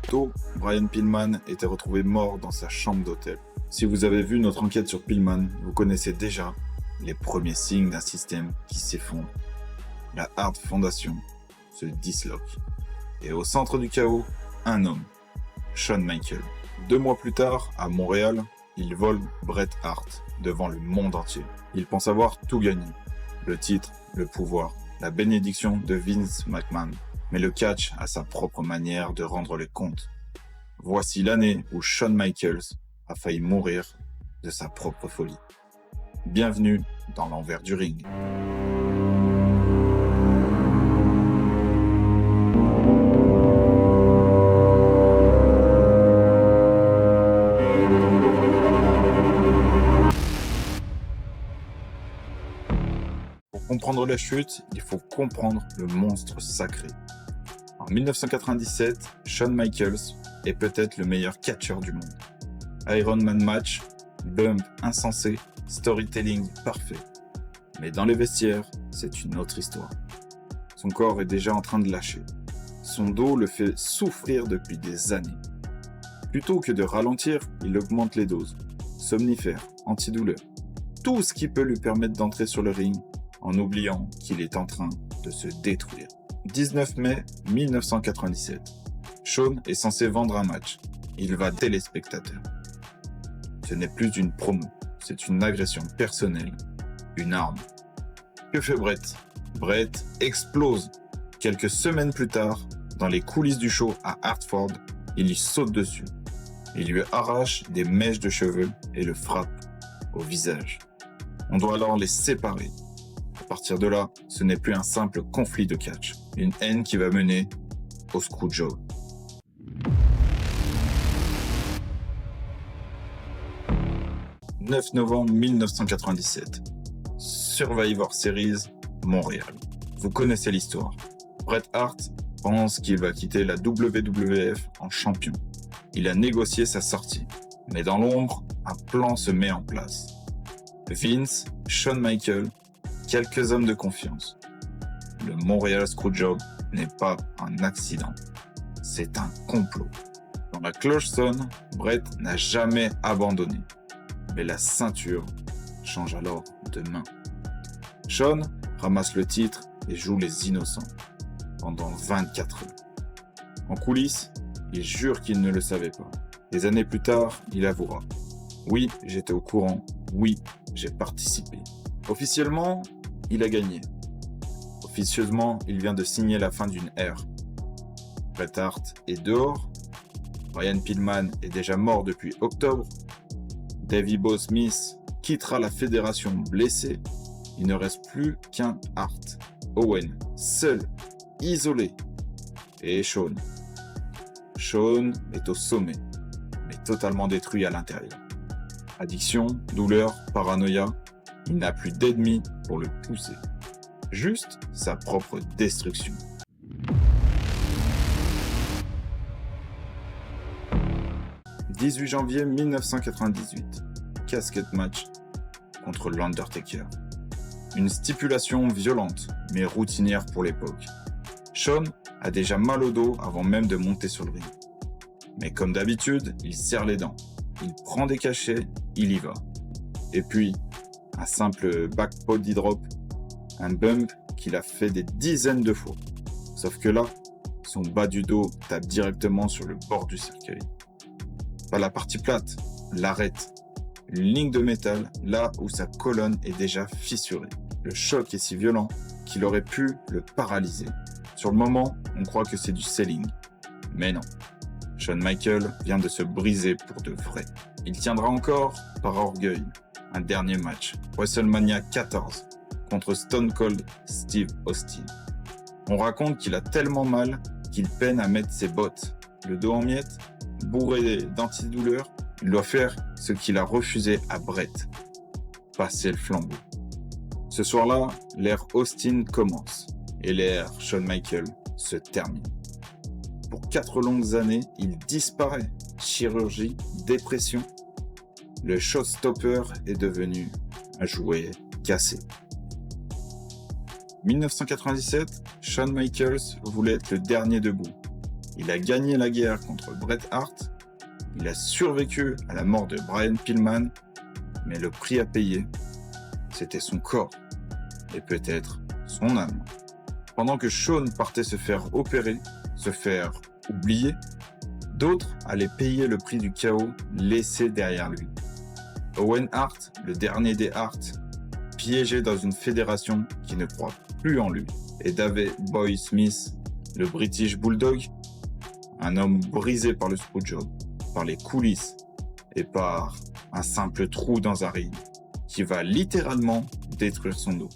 Tôt, Brian Pillman était retrouvé mort dans sa chambre d'hôtel. Si vous avez vu notre enquête sur Pillman, vous connaissez déjà les premiers signes d'un système qui s'effondre. La Hart Foundation se disloque. Et au centre du chaos, un homme, Shawn Michaels. 2 mois plus tard, à Montréal, il vole Bret Hart devant le monde entier. Il pense avoir tout gagné. Le titre, le pouvoir, la bénédiction de Vince McMahon. Mais le catch a sa propre manière de rendre les comptes. Voici l'année où Shawn Michaels a failli mourir de sa propre folie. Bienvenue dans l'envers du ring. Pour comprendre la chute, il faut comprendre le monstre sacré. En 1997, Shawn Michaels est peut-être le meilleur catcheur du monde. Iron Man match, bump insensé, storytelling parfait. Mais dans les vestiaires, c'est une autre histoire. Son corps est déjà en train de lâcher. Son dos le fait souffrir depuis des années. Plutôt que de ralentir, il augmente les doses. Somnifères, antidouleurs, tout ce qui peut lui permettre d'entrer sur le ring en oubliant qu'il est en train de se détruire. 19 mai 1997. Shawn est censé vendre un match. Il va téléspectateur. Ce n'est plus une promo, c'est une agression personnelle, une arme. Que fait Bret ? Bret explose. Quelques semaines plus tard, dans les coulisses du show à Hartford, il y saute dessus. Il lui arrache des mèches de cheveux et le frappe au visage. On doit alors les séparer. À partir de là, ce n'est plus un simple conflit de catch, une haine qui va mener au screwjob. « 9 novembre 1997. Survivor Series, Montréal. Vous connaissez l'histoire. Bret Hart pense qu'il va quitter la WWF en champion. Il a négocié sa sortie. Mais dans l'ombre, un plan se met en place. Vince, Shawn Michaels, quelques hommes de confiance. Le Montréal Screwjob n'est pas un accident. C'est un complot. Quand la cloche sonne, Bret n'a jamais abandonné. Mais la ceinture change alors de main. Shawn ramasse le titre et joue les innocents pendant 24 heures. En coulisses, il jure qu'il ne le savait pas. Des années plus tard, il avouera. Oui, j'étais au courant. Oui, j'ai participé. Officiellement, il a gagné. Officieusement, il vient de signer la fin d'une ère. Bret Hart est dehors. Brian Pillman est déjà mort depuis octobre. Davey Boy Smith quittera la fédération blessé. Il ne reste plus qu'un Hart. Owen, seul, isolé. Et Shawn. Shawn est au sommet, mais totalement détruit à l'intérieur. Addiction, douleur, paranoïa, il n'a plus d'ennemis pour le pousser. Juste sa propre destruction. « 18 janvier 1998. Casket match contre l'Undertaker. Une stipulation violente, mais routinière pour l'époque. Shawn a déjà mal au dos avant même de monter sur le ring. Mais comme d'habitude, il serre les dents. Il prend des cachets, il y va. Et puis, un simple back body drop, un bump qu'il a fait des dizaines de fois. Sauf que là, son bas du dos tape directement sur le bord du cercueil. Pas la partie plate, l'arête. Une ligne de métal là où sa colonne est déjà fissurée. Le choc est si violent qu'il aurait pu le paralyser. Sur le moment, on croit que c'est du selling. Mais non. Shawn Michaels vient de se briser pour de vrai. Il tiendra encore, par orgueil, un dernier match, WrestleMania 14, contre Stone Cold Steve Austin. On raconte qu'il a tellement mal qu'il peine à mettre ses bottes. Le dos en miettes, bourré d'antidouleurs, il doit faire ce qu'il a refusé à Bret, passer le flambeau. Ce soir-là, l'ère Austin commence et l'ère Shawn Michaels se termine. Pour 4 longues années, il disparaît. Chirurgie, dépression. Le showstopper est devenu un jouet cassé. 1997, Shawn Michaels voulait être le dernier debout. Il a gagné la guerre contre Bret Hart. Il a survécu à la mort de Brian Pillman. Mais le prix à payer, c'était son corps. Et peut-être son âme. Pendant que Shawn partait se faire opérer, se faire oublier, d'autres allaient payer le prix du chaos laissé derrière lui. Owen Hart, le dernier des Hart, piégé dans une fédération qui ne croit plus en lui. Et Davey Boy Smith, le British Bulldog, un homme brisé par le screwjob, par les coulisses et par un simple trou dans un ring qui va littéralement détruire son dos.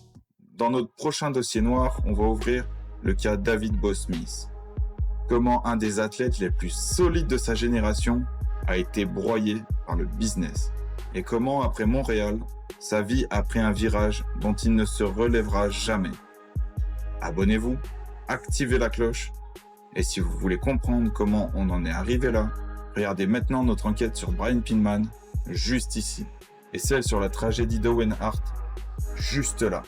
Dans notre prochain dossier noir, on va ouvrir le cas David Boy Smith. Comment un des athlètes les plus solides de sa génération a été broyé par le business. Et comment, après Montréal, sa vie a pris un virage dont il ne se relèvera jamais. Abonnez-vous, activez la cloche, et si vous voulez comprendre comment on en est arrivé là, regardez maintenant notre enquête sur Brian Pillman, juste ici, et celle sur la tragédie d'Owen Hart, juste là.